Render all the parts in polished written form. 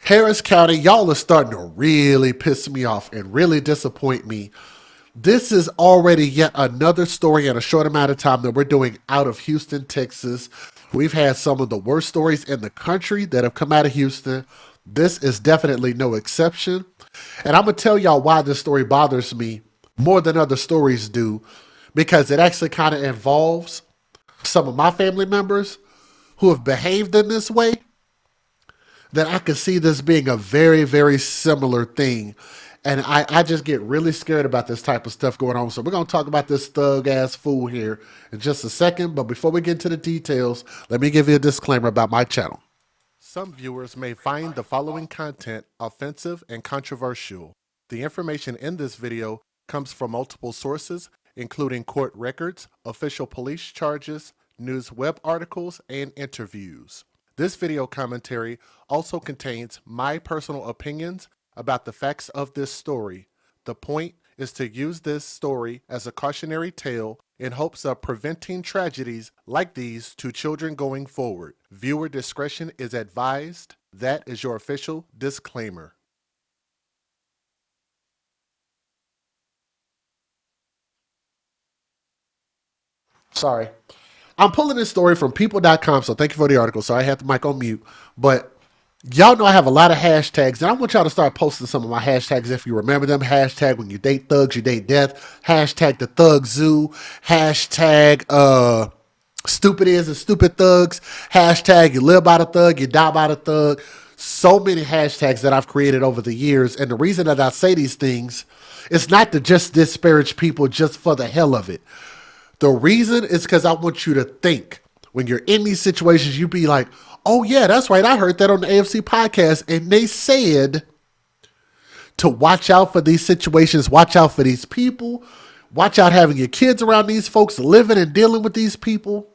Harris County, y'all are starting to really piss me off and really disappoint me. This is already yet another story in a short amount of time that we're doing out of Houston, Texas. We've had some of the worst stories in the country that have come out of Houston. This is definitely no exception. And I'm going to tell y'all why this story bothers me more than other stories do, because it actually kind of involves some of my family members who have behaved in this way, that I could see this being a very, very similar thing. And I just get really scared about this type of stuff going on. So we're going to talk about this thug ass fool here in just a second. But before we get into the details, let me give you a disclaimer about my channel. Some viewers may find the following content offensive and controversial. The information in this video comes from multiple sources, including court records, official police charges, news web articles, and interviews. This video commentary also contains my personal opinions about the facts of this story. The point is to use this story as a cautionary tale in hopes of preventing tragedies like these to children going forward. Viewer discretion is advised. That is your official disclaimer. Sorry. I'm pulling this story from people.com, so thank you for the article. Sorry, I had the mic on mute. But y'all know I have a lot of hashtags, and I want y'all to start posting some of my hashtags if you remember them. Hashtag when you date thugs, you date death. Hashtag the thug zoo. Hashtag stupid is and stupid thugs. Hashtag you live by the thug, you die by the thug. So many hashtags that I've created over the years. And the reason that I say these things is not to just disparage people just for the hell of it. The reason is because I want you to think when you're in these situations, you be like, oh, yeah, that's right. I heard that on the AFC podcast. And they said to watch out for these situations, watch out for these people, watch out having your kids around these folks, living and dealing with these people,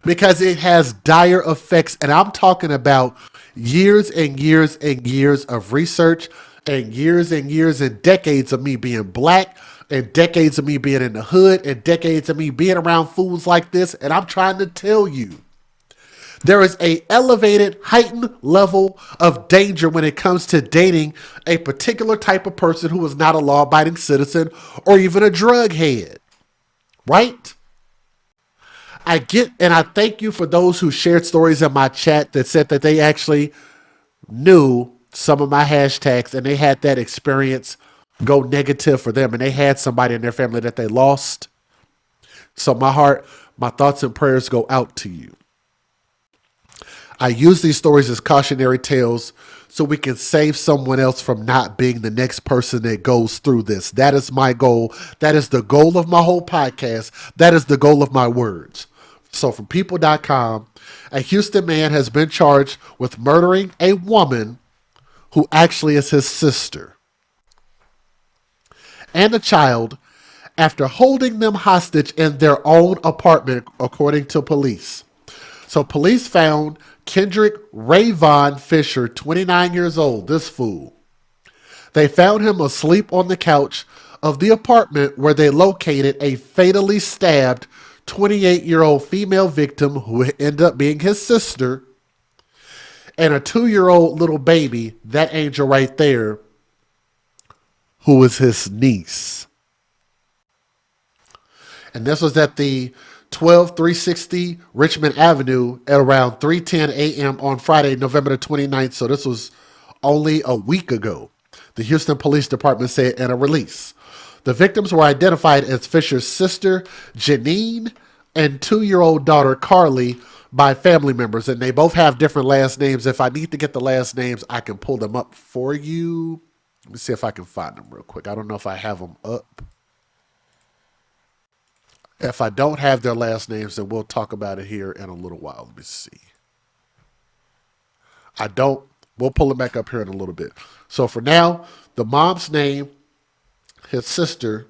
because it has dire effects. And I'm talking about years and years and years of research and years and decades of me being black and decades of me being in the hood and decades of me being around fools like this. And I'm trying to tell you, there is a elevated, heightened level of danger when it comes to dating a particular type of person who is not a law-abiding citizen or even a drug head, right? I get, and I thank you for those who shared stories in my chat that said that they actually knew some of my hashtags and they had that experience go negative for them and they had somebody in their family that they lost. So my heart, my thoughts and prayers go out to you. I use these stories as cautionary tales so we can save someone else from not being the next person that goes through this. That is my goal. That is the goal of my whole podcast. That is the goal of my words. So from people.com, a Houston man has been charged with murdering a woman who actually is his sister and a child after holding them hostage in their own apartment, according to police. So police found Kendrick Rayvon Fisher, 29 years old, this fool. They found him asleep on the couch of the apartment where they located a fatally stabbed 28-year-old female victim who ended up being his sister and a 2-year-old little baby, that angel right there, who was his niece. And this was at the 12360 Richmond Avenue at around 3:10 a.m. on Friday, November the 29th. So this was only a week ago, the Houston Police Department said in a release. The victims were identified as Fisher's sister, Janine, and 2-year-old daughter, Carly, by family members. And they both have different last names. If I need to get the last names, I can pull them up for you. Let me see if I can find them real quick. I don't know if I have them up. If I don't have their last names, then we'll talk about it here in a little while. Let me see. I don't. We'll pull it back up here in a little bit. So for now, the mom's name, his sister,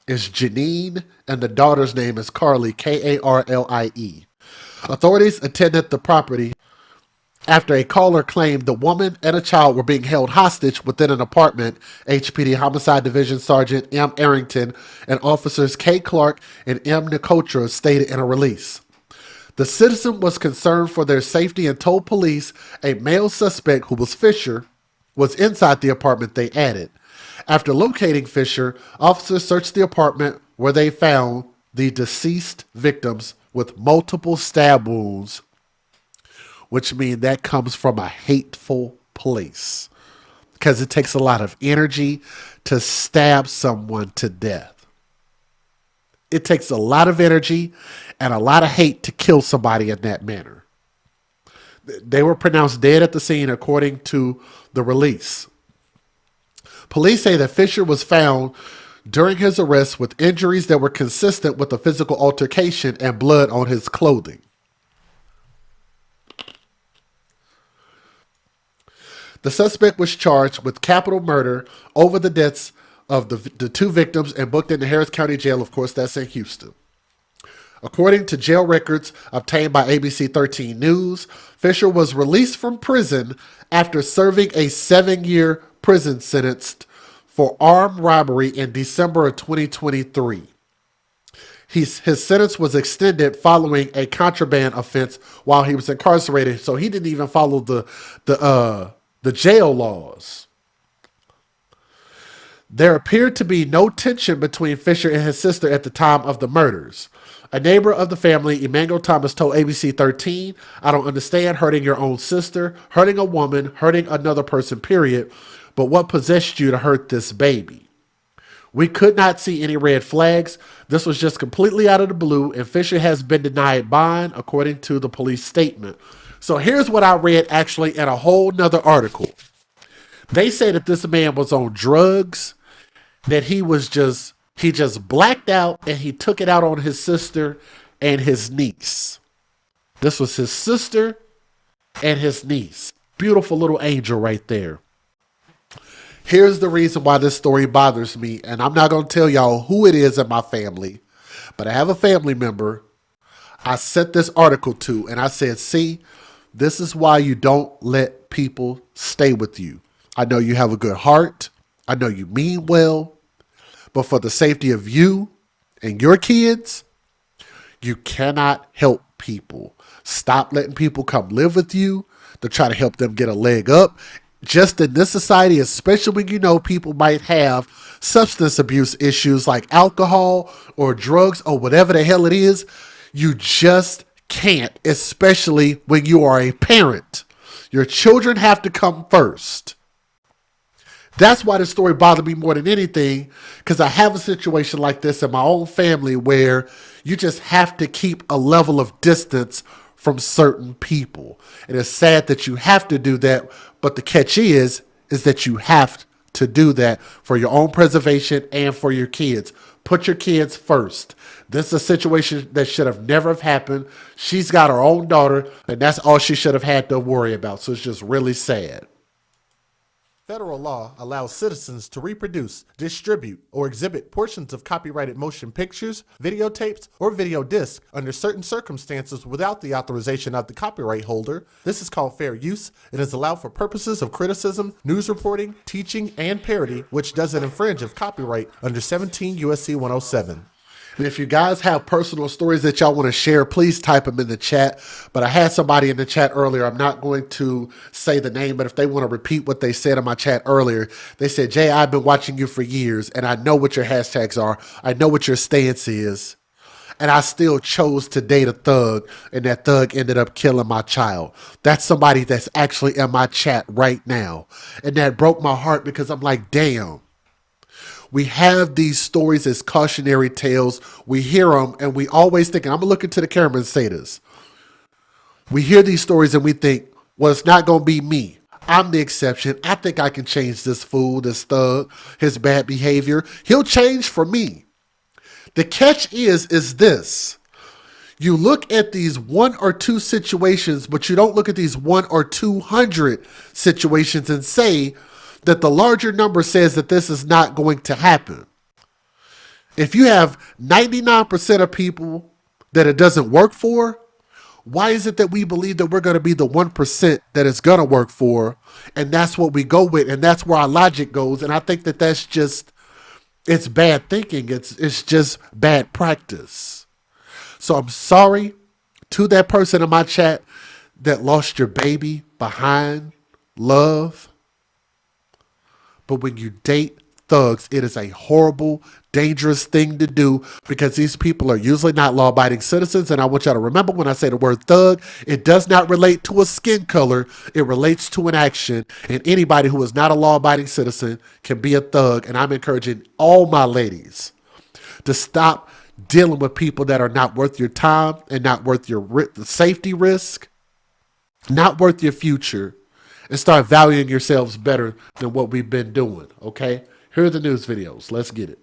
is Janine, and the daughter's name is Carly, Karlie. Authorities attended the property after a caller claimed the woman and a child were being held hostage within an apartment. HPD Homicide Division Sergeant M. Arrington and officers K. Clark and M. Nicotra stated in a release. The citizen was concerned for their safety and told police a male suspect, who was Fisher, was inside the apartment they added. After locating Fisher, officers searched the apartment where they found the deceased victims with multiple stab wounds, which means that comes from a hateful place because it takes a lot of energy to stab someone to death. It takes a lot of energy and a lot of hate to kill somebody in that manner. They were pronounced dead at the scene according to the release. Police say that Fisher was found during his arrest with injuries that were consistent with a physical altercation and blood on his clothing. The suspect was charged with capital murder over the deaths of the two victims and booked into Harris County Jail. Of course, that's in Houston. According to jail records obtained by ABC 13 News, Fisher was released from prison after serving a 7-year prison sentence for armed robbery in December of 2023. His sentence was extended following a contraband offense while he was incarcerated, so he didn't even follow the jail laws. There appeared to be no tension between Fisher and his sister at the time of the murders. A neighbor of the family, Emmanuel Thomas, told ABC 13, "I don't understand hurting your own sister, hurting a woman, hurting another person, period. But what possessed you to hurt this baby? We could not see any red flags. This was just completely out of the blue, and Fisher has been denied bond," according to the police statement. So here's what I read actually in a whole nother article. They say that this man was on drugs, that he just blacked out and he took it out on his sister and his niece. This was his sister and his niece. Beautiful little angel right there. Here's the reason why this story bothers me, and I'm not going to tell y'all who it is in my family, but I have a family member I sent this article to, and I said, see, this is why you don't let people stay with you. I know you have a good heart. I know you mean well, but for the safety of you and your kids, you cannot help people. Stop letting people come live with you to try to help them get a leg up. Just in this society, especially when you know people might have substance abuse issues like alcohol or drugs or whatever the hell it is, you just can't, especially when you are a parent. Your children have to come first. That's why this story bothered me more than anything, because I have a situation like this in my own family where you just have to keep a level of distance from certain people. And it's sad that you have to do that, but the catch is that you have to do that for your own preservation and for your kids. Put your kids first. This is a situation that should have never have happened. She's got her own daughter, and that's all she should have had to worry about. So it's just really sad. Federal law allows citizens to reproduce, distribute, or exhibit portions of copyrighted motion pictures, videotapes, or video discs under certain circumstances without the authorization of the copyright holder. This is called fair use. It is allowed for purposes of criticism, news reporting, teaching, and parody, which doesn't infringe of copyright under 17 U.S.C. 107. And if you guys have personal stories that y'all want to share, please type them in the chat. But I had somebody in the chat earlier. I'm not going to say the name, but if they want to repeat what they said in my chat earlier, they said, Jay, I've been watching you for years, and I know what your hashtags are. I know what your stance is. And I still chose to date a thug, and that thug ended up killing my child. That's somebody that's actually in my chat right now. And that broke my heart because I'm like, damn. We have these stories as cautionary tales. We hear them and we always think, and I'm going to look into the camera and say this. We hear these stories and we think, well, it's not going to be me. I'm the exception. I think I can change this fool, this thug, his bad behavior. He'll change for me. The catch is this. You look at these 1 or 2 situations, but you don't look at these 1 or 200 situations and say, that the larger number says that this is not going to happen. If you have 99% of people that it doesn't work for, why is it that we believe that we're going to be the 1% that it's going to work for? And that's what we go with. And that's where our logic goes. And I think that that's just, it's bad thinking. It's just bad practice. So I'm sorry To that person in my chat that lost your baby behind love, but when you date thugs, it is a horrible, dangerous thing to do because these people are usually not law-abiding citizens. And I want y'all to remember when I say the word thug, it does not relate to a skin color. It relates to an action. And anybody who is not a law-abiding citizen can be a thug. And I'm encouraging all my ladies to stop dealing with people that are not worth your time and not worth your safety risk, not worth your future, and start valuing yourselves better than what we've been doing, okay? Here are the news videos. Let's get it.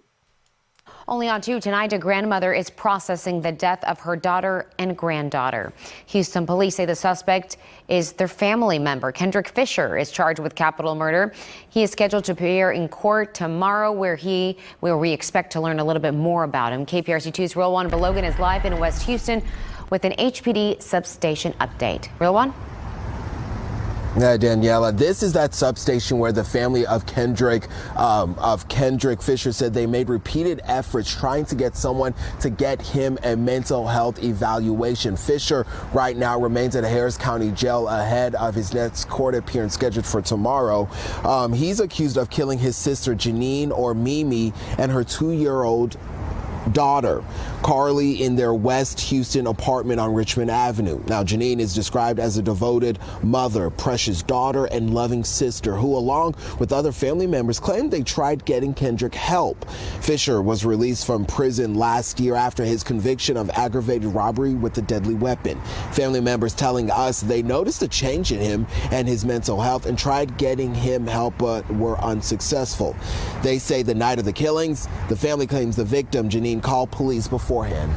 Only on 2 tonight, a grandmother is processing the death of her daughter and granddaughter. Houston police say the suspect is their family member. Kendrick Fisher is charged with capital murder. He is scheduled to appear in court tomorrow where we expect to learn a little bit more about him. KPRC2's Real One Belogan is live in West Houston with an HPD substation update. Real One? Daniela, this is that substation where the family of Kendrick Fisher said they made repeated efforts trying to get someone to get him a mental health evaluation. Fisher right now remains at Harris County Jail ahead of his next court appearance scheduled for tomorrow. He's accused of killing his sister Janine, or Mimi, and her 2-year-old daughter, Carly, in their West Houston apartment on Richmond Avenue. Now, Janine is described as a devoted mother, precious daughter, and loving sister who, along with other family members, claimed they tried getting Kendrick help. Fisher was released from prison last year after his conviction of aggravated robbery with a deadly weapon. Family members telling us they noticed a change in him and his mental health and tried getting him help but were unsuccessful. They say the night of the killings, the family claims the victim, Janine, called police beforehand.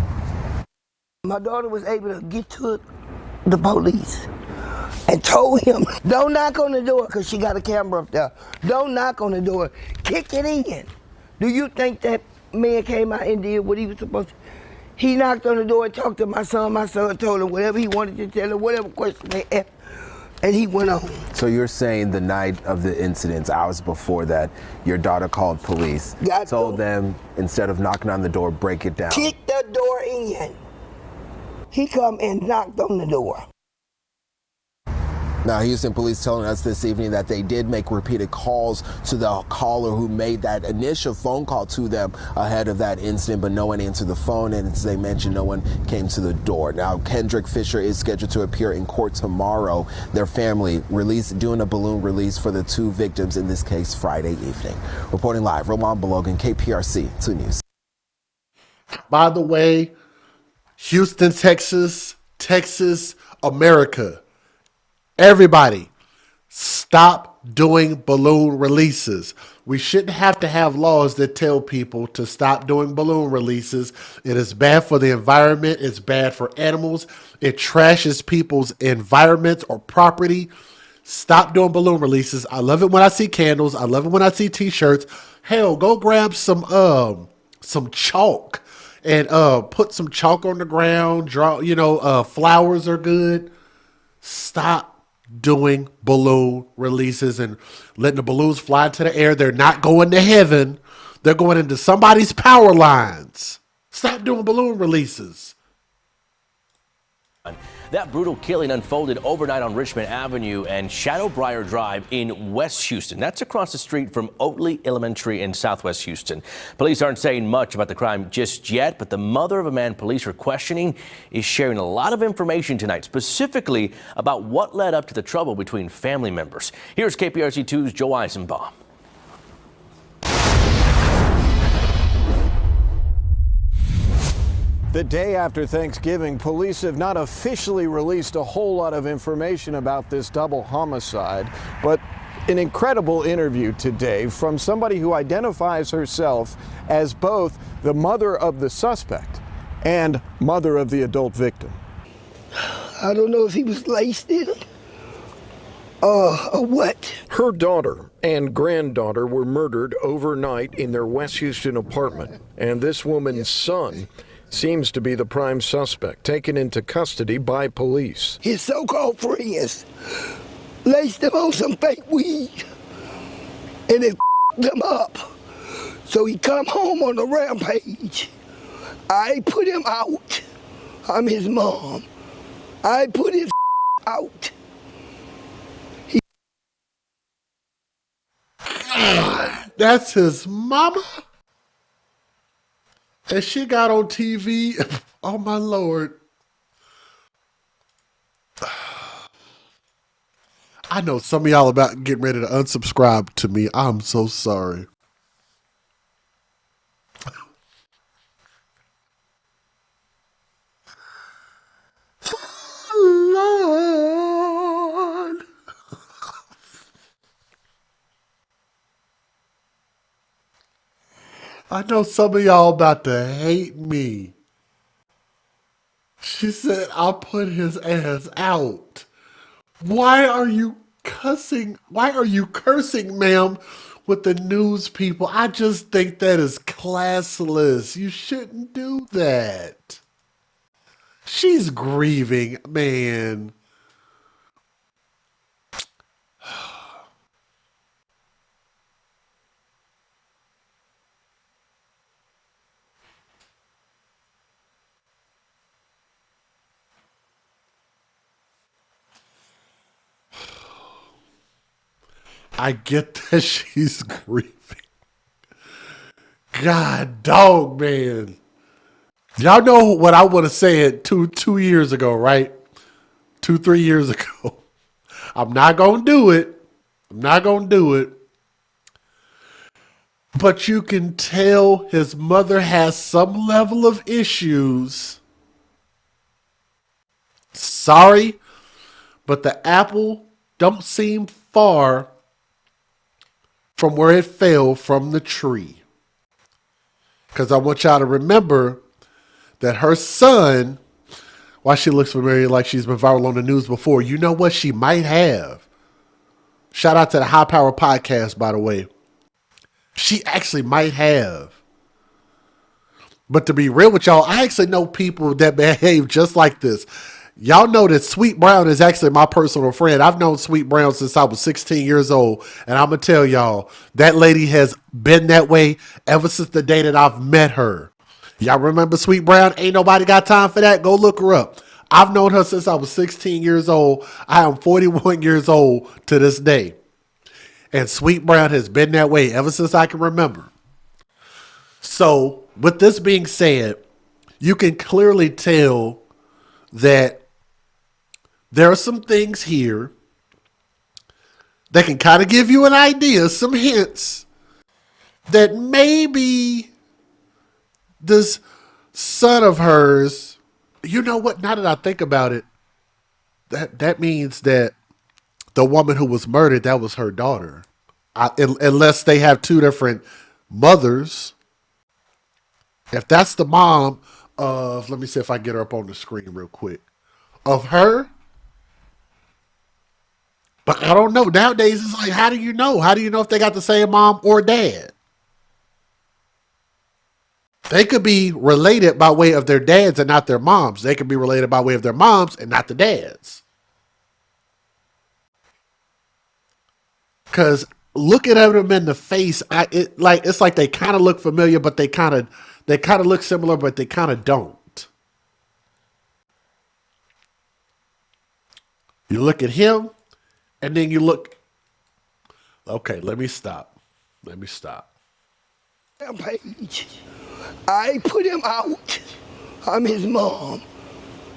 My daughter was able to get to the police and told him, don't knock on the door, because she got a camera up there. Don't knock on the door. Kick it in. Do you think that man came out and did what he was supposed to? He knocked on the door and talked to my son. My son told him whatever he wanted to tell him, whatever question they asked, and he went on. So you're saying the night of the incident, hours before that, your daughter called police, told them, instead of knocking on the door, break it down. Kick the door in. He come and knocked on the door. Now, Houston police telling us this evening that they did make repeated calls to the caller who made that initial phone call to them ahead of that incident, but no one answered the phone, and as they mentioned, no one came to the door. Now, Kendrick Fisher is scheduled to appear in court tomorrow. Their family doing a balloon release for the 2 victims in this case Friday evening. Reporting live, Roman Belogan, KPRC 2 News. By the way, Houston, Texas, America. Everybody, stop doing balloon releases. We shouldn't have to have laws that tell people to stop doing balloon releases. It is bad for the environment. It's bad for animals. It trashes people's environments or property. Stop doing balloon releases. I love it when I see candles. I love it when I see t-shirts. Hell, go grab some chalk and put some chalk on the ground. Draw, flowers are good. Stop doing balloon releases and letting the balloons fly into the air. They're not going to heaven. They're going into somebody's power lines. Stop doing balloon releases. That brutal killing unfolded overnight on Richmond Avenue and Shadowbriar Drive in West Houston. That's across the street from Oatley Elementary in Southwest Houston. Police aren't saying much about the crime just yet, but the mother of a man police are questioning is sharing a lot of information tonight, specifically about what led up to the trouble between family members. Here's KPRC2's Joe Eisenbaum. The day after Thanksgiving, police have not officially released a whole lot of information about this double homicide, but an incredible interview today from somebody who identifies herself as both the mother of the suspect and mother of the adult victim. I don't know if he was laced in or what. Her daughter and granddaughter were murdered overnight in their West Houston apartment, and this woman's son seems to be the prime suspect, taken into custody by police. His so-called friends laced him on some fake weed, and it him up. So he come home on a rampage. I put him out. I'm his mom. I put his out. That's his mama? And she got on TV. Oh, my Lord. I know some of y'all about getting ready to unsubscribe to me. I'm so sorry. Lord. I know some of y'all about to hate me. She said, I'll put his ass out. Why are you cussing? Why are you cursing, ma'am, with the news people? I just think that is classless. You shouldn't do that. She's grieving, man. I get that she's grieving. God dog, man. Y'all know what I would have said two years ago, right? 3 years ago. I'm not gonna do it. I'm not gonna do it. But you can tell his mother has some level of issues. Sorry, but the apple don't seem far from where it fell from the tree. Because I want y'all to remember that her son, why she looks familiar like she's been viral on the news before, you know what she might have? Shout out to the High Power Podcast, by the way. She actually might have. But to be real with y'all, I actually know people that behave just like this. Y'all know that Sweet Brown is actually my personal friend. I've known Sweet Brown since I was 16 years old. And I'm going to tell y'all, that lady has been that way ever since the day that I've met her. Y'all remember Sweet Brown? Ain't nobody got time for that. Go look her up. I've known her since I was 16 years old. I am 41 years old to this day. And Sweet Brown has been that way ever since I can remember. So, with this being said, you can clearly tell that there are some things here that can kind of give you an idea, some hints that maybe this son of hers, you know what? Now that I think about it, that means that the woman who was murdered, that was her daughter. Unless they have two different mothers. If that's the mom of, let me see if I can get her up on the screen real quick, of her. But I don't know. Nowadays, it's like, how do you know? How do you know if they got the same mom or dad? They could be related by way of their dads and not their moms. They could be related by way of their moms and not the dads. Because looking at them in the face, it's like they kind of look familiar, but they kind of look similar, but they kind of don't. You look at him, and then you look. Okay, let me stop. Rampage. I put him out. I'm his mom.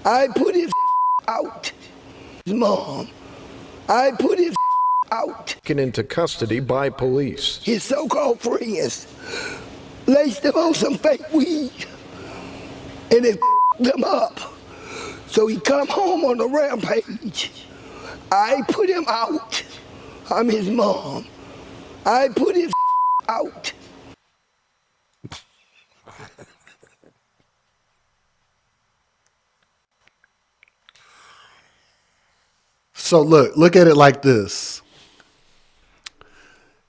I put his out. His mom. I put his out. Taken into custody by police. His so-called friends laced him on some fake weed, and it them up. So he come home on the rampage. I put him out. I'm his mom. I put his out. So look at it like this.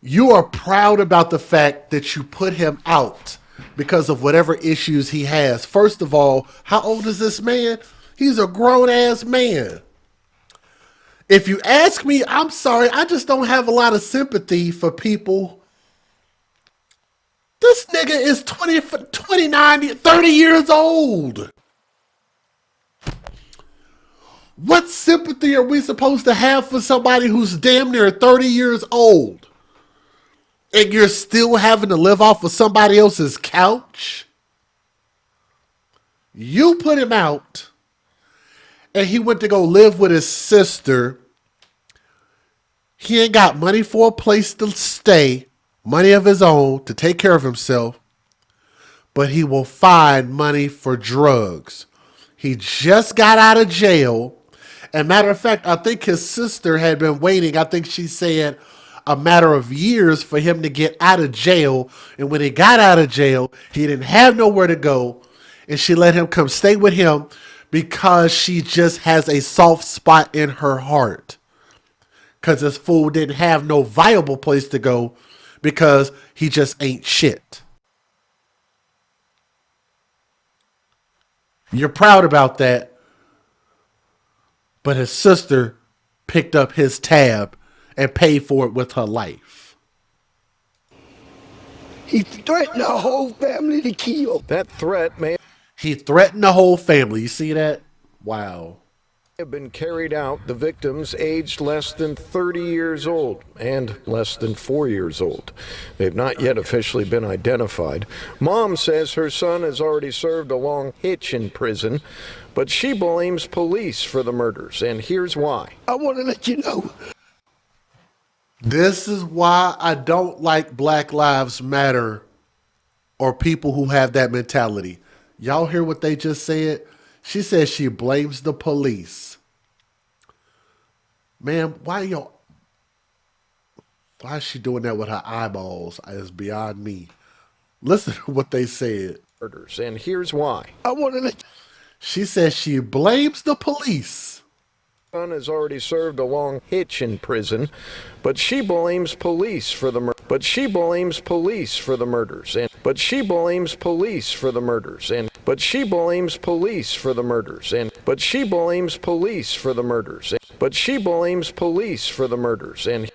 You are proud about the fact that you put him out because of whatever issues he has. First of all, how old is this man? He's a grown-ass man. If you ask me, I'm sorry, I just don't have a lot of sympathy for people. This nigga is 29, 30 years old. What sympathy are we supposed to have for somebody who's damn near 30 years old? And you're still having to live off of somebody else's couch? You put him out, and he went to go live with his sister. He ain't got money for a place to stay, money of his own to take care of himself, but he will find money for drugs. He just got out of jail. And matter of fact, I think his sister had been waiting. I think she said a matter of years for him to get out of jail. And when he got out of jail, he didn't have nowhere to go. And she let him come stay with him because she just has a soft spot in her heart. Because this fool didn't have no viable place to go because he just ain't shit. You're proud about that. But his sister picked up his tab and paid for it with her life. He threatened the whole family to kill. That threat may He threatened the whole family. You see that? Wow. have been carried out. The victims aged less than 30 years old and less than 4 years old. They've not yet officially been identified. Mom says her son has already served a long hitch in prison, but she blames police for the murders, and here's why. I want to let you know. This is why I don't like Black Lives Matter or people who have that mentality. Y'all hear what they just said? She says she blames the police. Man, why is she doing that with her eyeballs? It's beyond me. Listen to what they said. Murders, and here's why. I want to let She says she blames the police. Son has already served a long hitch in prison, but she blames police for the murders. But she blames police for the murders, and but she blames police for the murders, and but she blames police for the murders, and but she blames police for the murders, and but she blames police for the murders, and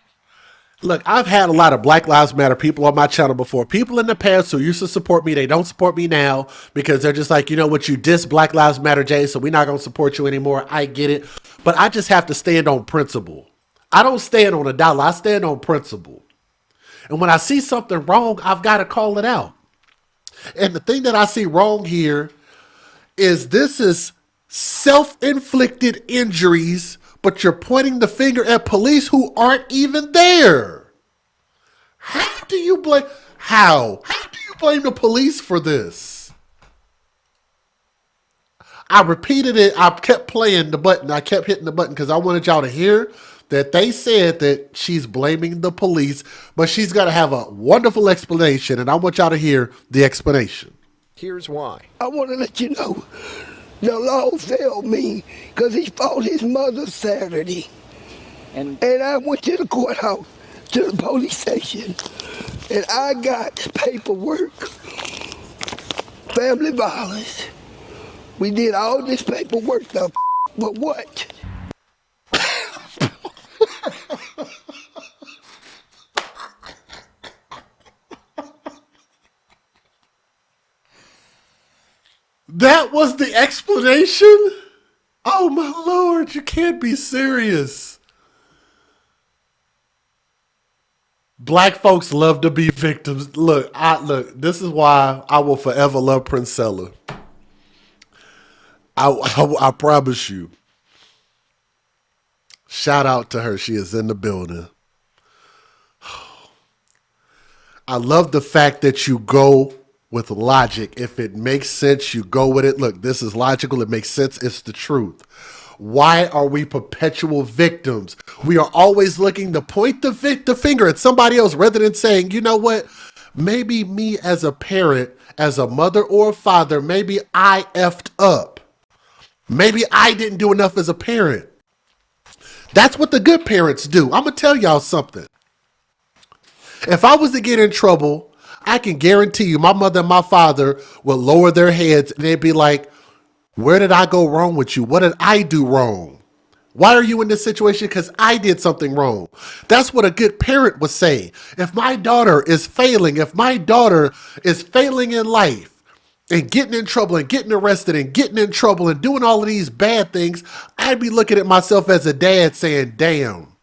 Look, I've had a lot of Black Lives Matter people on my channel before. People in the past who used to support me, they don't support me now because they're just like, you know what, you diss Black Lives Matter, Jay, so we're not going to support you anymore. I get it. But I just have to stand on principle. I don't stand on a dollar. I stand on principle. And when I see something wrong, I've got to call it out. And the thing that I see wrong here is this is self-inflicted injuries, but you're pointing the finger at police who aren't even there. How do you blame the police for this? I repeated it. I kept playing the button. I kept hitting the button because I wanted y'all to hear that they said that she's blaming the police, but she's got to have a wonderful explanation, and I want y'all to hear the explanation. here's why. I want to let you know. The law failed me because he fought his mother Saturday. And I went to the courthouse, to the police station, and I got paperwork, family violence. We did all this paperwork stuff, but what? That was the explanation? Oh my Lord, you can't be serious. Black folks love to be victims. Look, this is why I will forever love Princella. I promise you. Shout out to her. She is in the building. I love the fact that you go with logic. If it makes sense, you go with it. Look, this is logical. It makes sense. It's the truth. Why are we perpetual victims? We are always looking to point the finger at somebody else rather than saying, you know what? Maybe me as a parent, as a mother or a father, maybe I effed up. Maybe I didn't do enough as a parent. That's what the good parents do. I'm going to tell y'all something. If I was to get in trouble, I can guarantee you my mother and my father would lower their heads and they'd be like, where did I go wrong with you? What did I do wrong? Why are you in this situation? Because I did something wrong. That's what a good parent would say. If my daughter is failing in life, and getting in trouble and getting arrested and getting in trouble and doing all of these bad things, I'd be looking at myself as a dad saying, damn,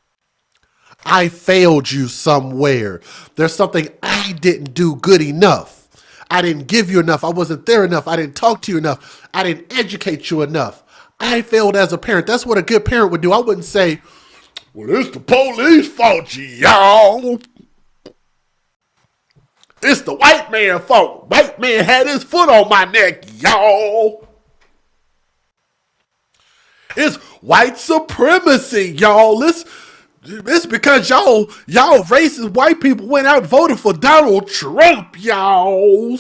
I failed you somewhere. There's something I didn't do good enough. I didn't give you enough. I wasn't there enough. I didn't talk to you enough. I didn't educate you enough. I failed as a parent. That's what a good parent would do. I wouldn't say, well, it's the police fault, y'all. It's the white man fault. White man had his foot on my neck, y'all. It's white supremacy, y'all. It's because y'all racist white people went out and voted for Donald Trump, y'all.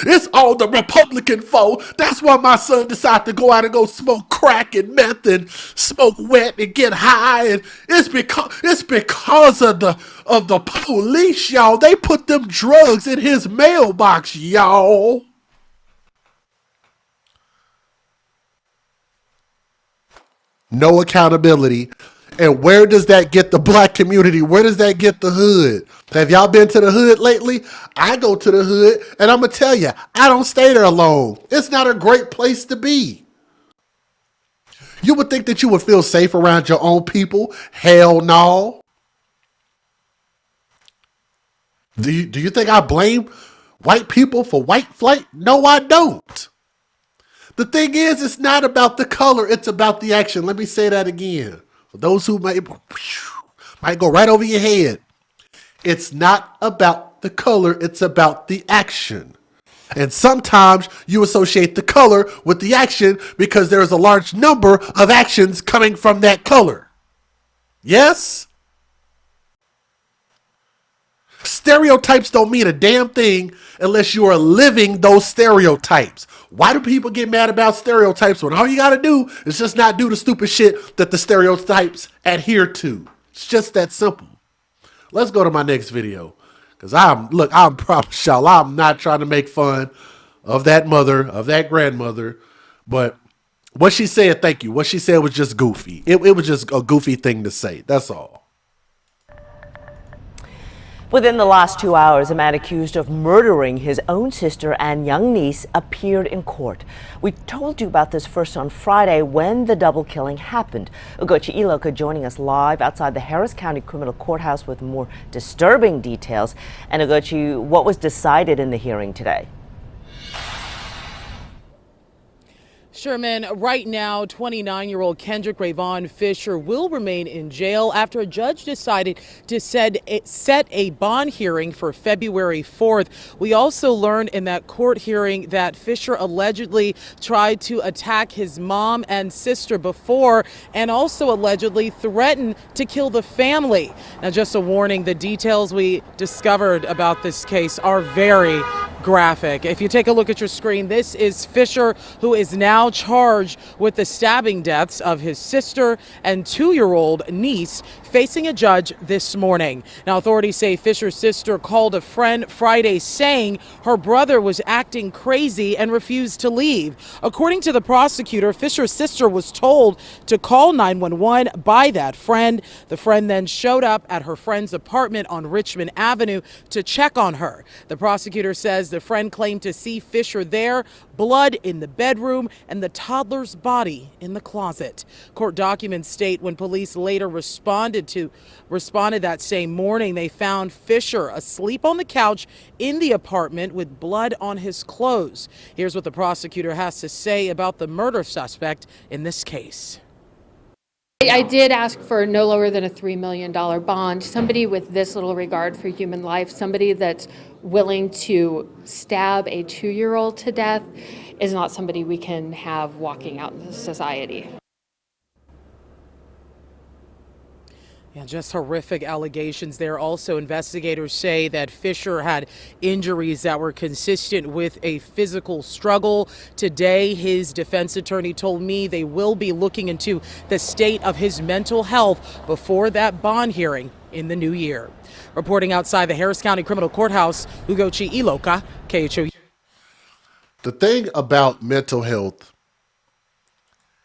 It's all the Republican fault. That's why my son decided to go out and go smoke crack and meth and smoke wet and get high. And it's because of the police, y'all. They put them drugs in his mailbox, y'all. No accountability. And where does that get the black community? Where does that get the hood? Have y'all been to the hood lately? I go to the hood, and I'm going to tell you, I don't stay there alone. It's not a great place to be. You would think that you would feel safe around your own people. Hell no. Do you think I blame white people for white flight? No, I don't. The thing is, it's not about the color. It's about the action. Let me say that again. For those who might go right over your head. It's not about the color. It's about the action. And sometimes you associate the color with the action because there is a large number of actions coming from that color. Yes? Stereotypes don't mean a damn thing unless you are living those stereotypes. Why do people get mad about stereotypes when all you got to do is just not do the stupid shit that the stereotypes adhere to? It's just that simple. Let's go to my next video. Because I'm promise y'all, I'm not trying to make fun of that mother, of that grandmother. But what she said, thank you. What she said was just goofy. It was just a goofy thing to say. That's all. Within the last 2 hours, a man accused of murdering his own sister and young niece appeared in court. We told you about this first on Friday when the double killing happened. Ugochi Iloka joining us live outside the Harris County Criminal Courthouse with more disturbing details. And Ugochi, what was decided in the hearing today? Sherman, right now, 29-year-old Kendrick Rayvon Fisher will remain in jail after a judge decided to set a bond hearing for February 4th. We also learned in that court hearing that Fisher allegedly tried to attack his mom and sister before and also allegedly threatened to kill the family. Now, just a warning, the details we discovered about this case are very graphic. If you take a look at your screen, this is Fisher, who is now charged with the stabbing deaths of his sister and 2-year-old niece, facing a judge this morning. Now, authorities say Fisher's sister called a friend Friday saying her brother was acting crazy and refused to leave. According to the prosecutor, Fisher's sister was told to call 911 by that friend. The friend then showed up at her friend's apartment on Richmond Avenue to check on her. The prosecutor says the friend claimed to see Fisher there, blood in the bedroom, and the toddler's body in the closet. Court documents state when police later responded that same morning, they found Fisher asleep on the couch in the apartment with blood on his clothes. Here's what the prosecutor has to say about the murder suspect in this case. I did ask for no lower than a $3 million bond. Somebody with this little regard for human life, somebody that's willing to stab a 2-year-old to death, is not somebody we can have walking out into society. Yeah, just horrific allegations there. Also, investigators say that Fisher had injuries that were consistent with a physical struggle. Today, his defense attorney told me they will be looking into the state of his mental health before that bond hearing in the new year. Reporting outside the Harris County Criminal Courthouse, Ugochi Iloka, KHOU. The thing about mental health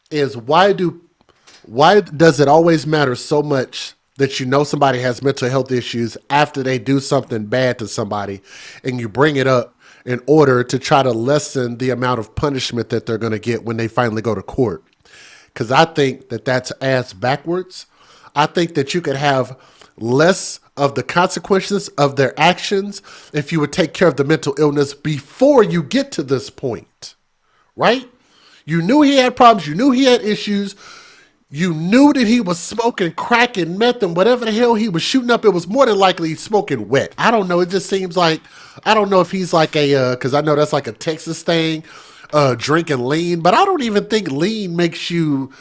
is why does it always matter so much that you know somebody has mental health issues after they do something bad to somebody, and you bring it up in order to try to lessen the amount of punishment that they're going to get when they finally go to court. Because I think that that's ass backwards. I think that you could have less of the consequences of their actions if you would take care of the mental illness before you get to this point, right? You knew he had problems. You knew he had issues. You knew that he was smoking crack and meth and whatever the hell he was shooting up. It was more than likely he's smoking wet. I don't know. It just seems like, I don't know if he's like a, because I know that's like a Texas thing, drinking lean. But I don't even think lean makes you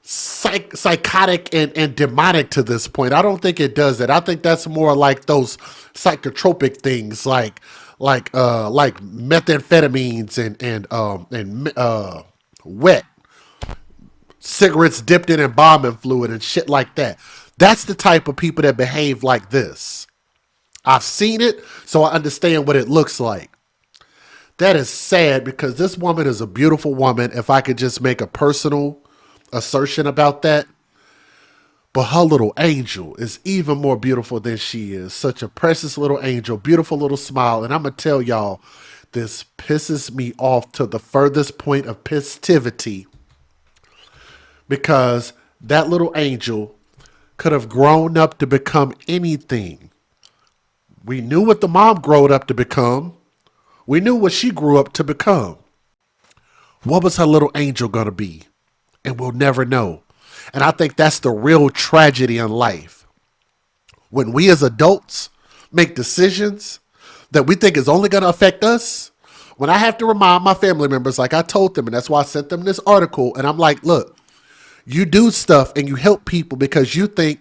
psychotic and demonic to this point. I don't think it does that. I think that's more like those psychotropic things, like methamphetamines and wet cigarettes dipped in embalming fluid and shit like that. That's the type of people that behave like this. I've seen it, so I understand what it looks like. That is sad because this woman is a beautiful woman. If I could just make a personal assertion about that. But her little angel is even more beautiful than she is. Such a precious little angel, beautiful little smile. And I'm going to tell y'all, this pisses me off to the furthest point of pissivity. Because that little angel could have grown up to become anything. We knew what the mom grew up to become. We knew what she grew up to become. What was her little angel going to be? And we'll never know. And I think that's the real tragedy in life. When we as adults make decisions that we think is only going to affect us, when I have to remind my family members, like I told them, and that's why I sent them this article, and I'm like, look, you do stuff and you help people because you think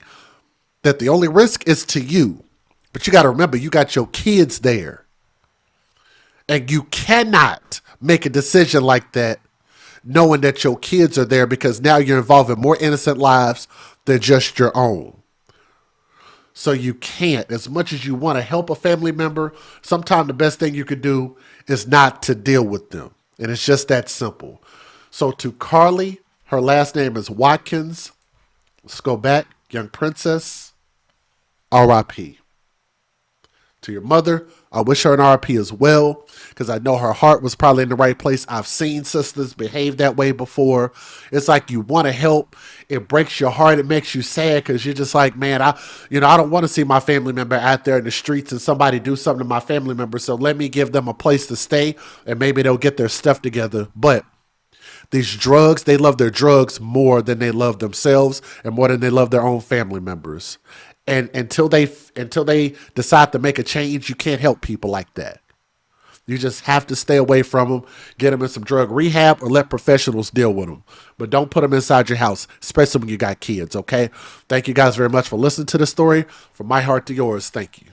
that the only risk is to you. But you got to remember, you got your kids there. And you cannot make a decision like that knowing that your kids are there, because now you're involving more innocent lives than just your own. So you can't, as much as you want to help a family member, sometimes the best thing you could do is not to deal with them. And it's just that simple. So to Carly, her last name is Watkins, let's go back, young princess, R.I.P. To your mother, I wish her an R.I.P. as well, because I know her heart was probably in the right place. I've seen sisters behave that way before. It's like you want to help. It breaks your heart. It makes you sad because you're just like, man, I don't want to see my family member out there in the streets and somebody do something to my family member. So let me give them a place to stay and maybe they'll get their stuff together. But these drugs, they love their drugs more than they love themselves and more than they love their own family members. And until they decide to make a change, you can't help people like that. You just have to stay away from them, get them in some drug rehab, or let professionals deal with them. But don't put them inside your house, especially when you got kids, okay? Thank you guys very much for listening to the story. From my heart to yours, thank you.